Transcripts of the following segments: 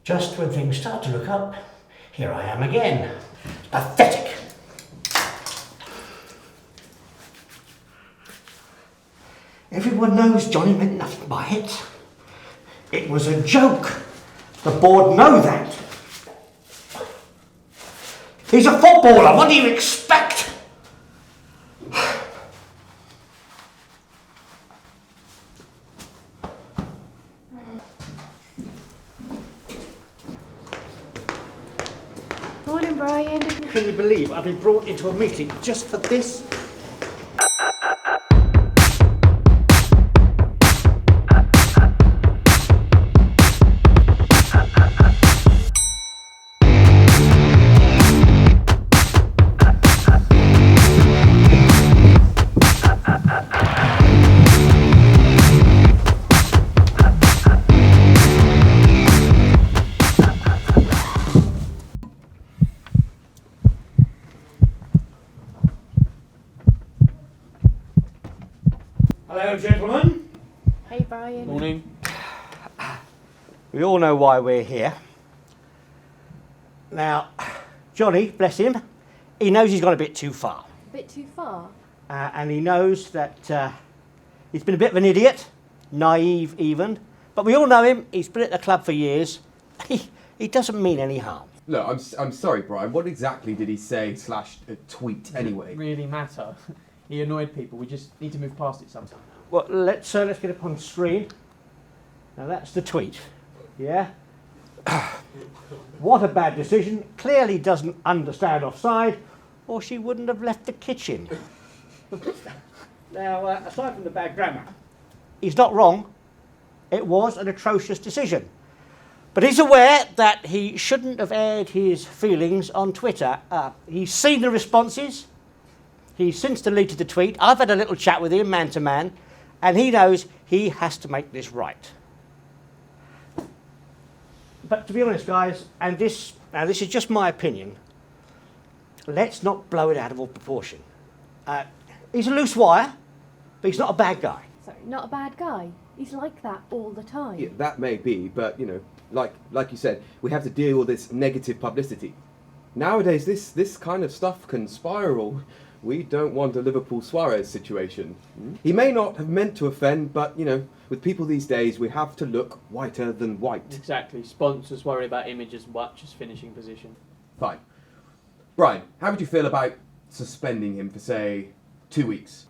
Just when things start to look up, here I am again. Pathetic. Everyone knows Johnny meant nothing by it. It was a joke. The board know that. He's a footballer, what do you expect? Morning, Brian. Can you believe I've been brought into a meeting just for this? Hello, gentlemen. Hey, Brian. Morning. We all know why we're here. Now, Johnny, bless him, he knows he's gone a bit too far. A bit too far? And he knows that he's been a bit of an idiot, naive even. But we all know him, he's been at the club for years. He doesn't mean any harm. Look, I'm sorry, Brian. What exactly did he say / tweet anyway? Doesn't really matter. He annoyed people. We just need to move past it sometime. Well, let's get it up on screen. Now that's the tweet. Yeah? What a bad decision. Clearly doesn't understand offside, or she wouldn't have left the kitchen. Now, aside from the bad grammar, he's not wrong. It was an atrocious decision. But he's aware that he shouldn't have aired his feelings on Twitter. He's seen the responses. He's since deleted the tweet. I've had a little chat with him, man to man, and he knows he has to make this right. But to be honest, guys, and this is just my opinion, let's not blow it out of all proportion. He's a loose wire, but he's not a bad guy. Sorry, not a bad guy. He's like that all the time. Yeah, that may be, but like you said, we have to deal with this negative publicity. Nowadays, this kind of stuff can spiral. We don't want a Liverpool Suarez situation. He may not have meant to offend, but with people these days, we have to look whiter than white. Exactly. Sponsors worry about image as much as finishing position. Fine. Brian, how would you feel about suspending him for, say, 2 weeks?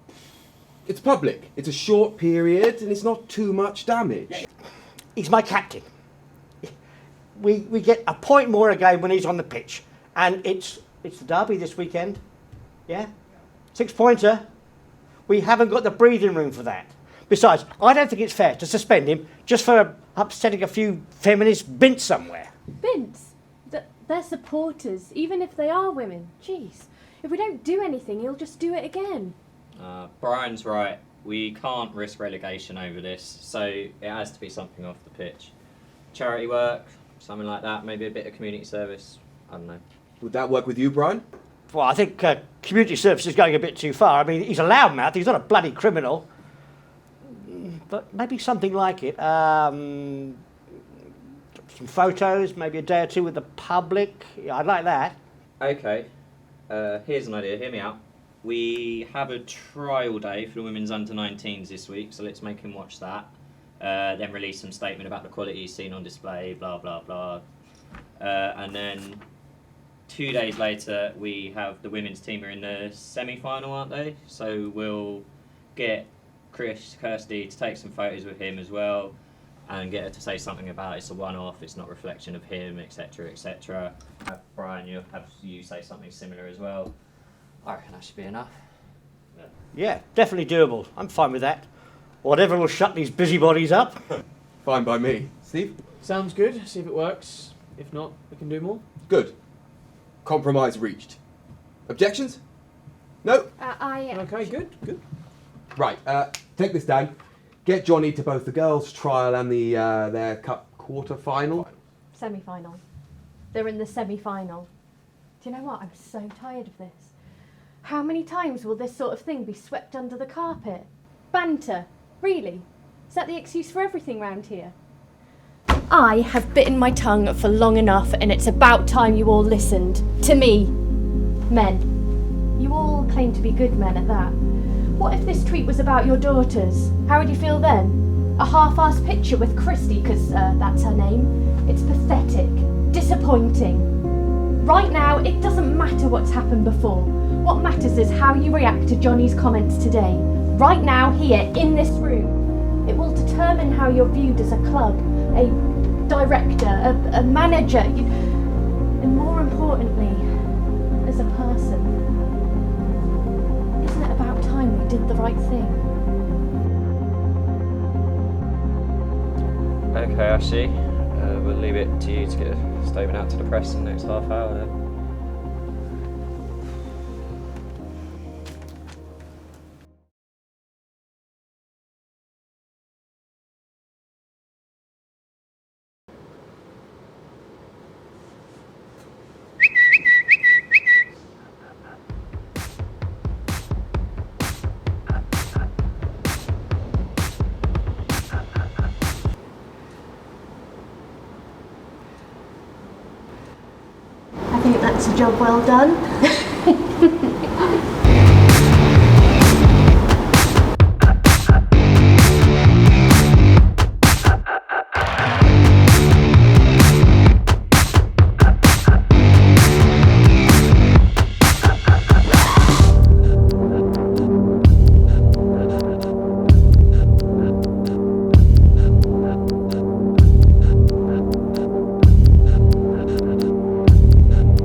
It's public. It's a short period, and it's not too much damage. He's my captain. We get a point more a game when he's on the pitch, and it's the derby this weekend. Yeah? 6-pointer. We haven't got the breathing room for that. Besides, I don't think it's fair to suspend him just for upsetting a few feminist bints somewhere. Bints? They're supporters, even if they are women. Jeez. If we don't do anything, he'll just do it again. Brian's right. We can't risk relegation over this, so it has to be something off the pitch. Charity work, something like that, maybe a bit of community service. I don't know. Would that work with you, Brian? Well, I think community service is going a bit too far. I mean, he's a loudmouth, he's not a bloody criminal. But maybe something like it. Some photos, maybe a day or two with the public. Yeah, I'd like that. Okay, here's an idea, hear me out. We have a trial day for the women's under-19s this week, so let's make him watch that. Then release some statement about the quality he's seen on display, blah, blah, blah. And then 2 days later, we have the women's team are in the semi-final, aren't they? So we'll get Kirsty to take some photos with him as well and get her to say something about it's a one-off, it's not a reflection of him, etc., etc. Brian, you say something similar as well. I reckon that should be enough. Yeah, definitely doable. I'm fine with that. Whatever will shut these busybodies up. Fine by me. Steve? Sounds good. See if it works. If not, we can do more. Good. Compromise reached. Objections? No? Okay, good. Right, take this down. Get Johnny to both the girls' trial and their cup quarter-final. Semi-final. They're in the semi-final. Do you know what? I'm so tired of this. How many times will this sort of thing be swept under the carpet? Banter. Really? Is that the excuse for everything round here? I have bitten my tongue for long enough, and it's about time you all listened to me. Men. You all claim to be good men at that. What if this tweet was about your daughters? How would you feel then? A half-assed picture with Christy, because that's her name. It's pathetic, disappointing. Right now, it doesn't matter what's happened before. What matters is how you react to Johnny's comments today. Right now, here, in this room. It will determine how you're viewed as a club, a director, a manager, and more importantly, as a person. Isn't it about time we did the right thing? Okay, Ashley. We'll leave it to you to get a statement out to the press in the next half hour then. I think that's a job well done.